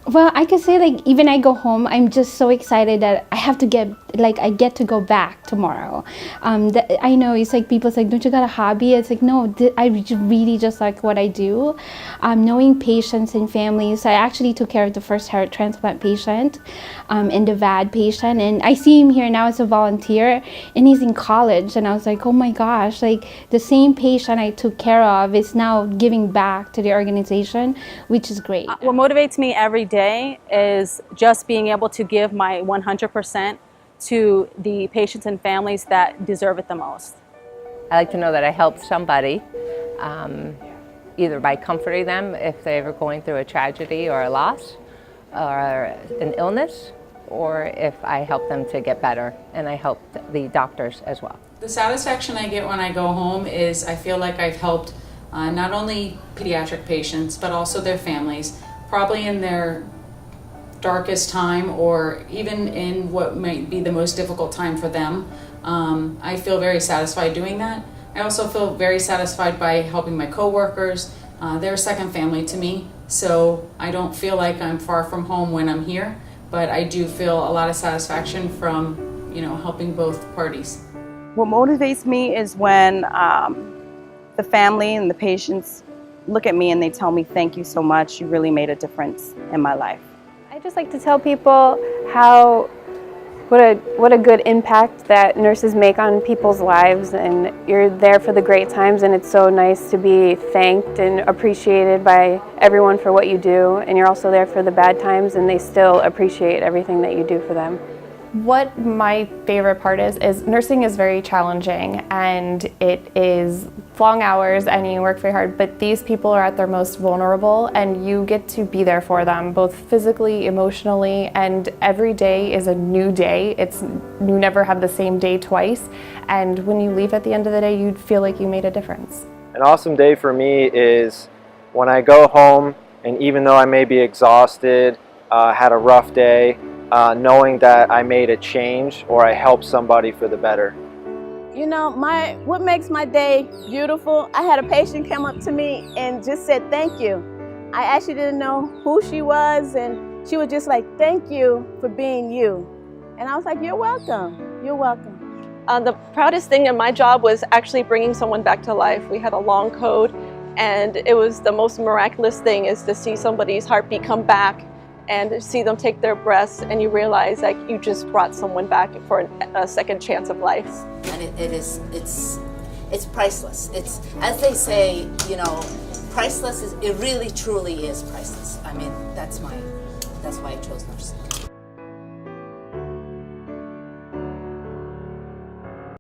Well, I could say like even I go home, I'm just so excited that I get to go back tomorrow. I know it's like people say, don't you got a hobby? It's like no, really just like what I do. Knowing patients and families, I actually took care of the first heart transplant patient, and the VAD patient, and I see him here now as a volunteer, and he's in college, and I was like, oh my gosh, like the same patient I took care of is now giving back to the organization, which is great. What motivates me every day is just being able to give my 100% to the patients and families that deserve it the most. I like to know that I helped somebody, either by comforting them if they were going through a tragedy or a loss or an illness, or if I help them to get better, and I help the doctors as well. The satisfaction I get when I go home is I feel like I've helped not only pediatric patients, but also their families, probably in their darkest time or even in what might be the most difficult time for them. I feel very satisfied doing that. I also feel very satisfied by helping my coworkers. They're a second family to me, so I don't feel like I'm far from home when I'm here, but I do feel a lot of satisfaction from, helping both parties. What motivates me is when the family and the patients look at me and they tell me, thank you so much, you really made a difference in my life. I just like to tell people what a good impact that nurses make on people's lives, and you're there for the great times, and it's so nice to be thanked and appreciated by everyone for what you do, and you're also there for the bad times, and they still appreciate everything that you do for them. What my favorite part is nursing is very challenging, and it is long hours and you work very hard, but these people are at their most vulnerable and you get to be there for them, both physically, emotionally, and every day is a new day. You never have the same day twice, and when you leave at the end of the day, you feel like you made a difference. An awesome day for me is when I go home, and even though I may be exhausted, had a rough day, knowing that I made a change or I helped somebody for the better. What makes my day beautiful, I had a patient come up to me and just said thank you. I actually didn't know who she was, and she was just like, thank you for being you. And I was like, you're welcome, you're welcome. The proudest thing in my job was actually bringing someone back to life. We had a long code, and it was the most miraculous thing is to see somebody's heartbeat come back and see them take their breaths, and you realize like you just brought someone back for a second chance of life. And it's priceless. It's, as they say, priceless it really truly is priceless. I mean, that's why I chose nursing.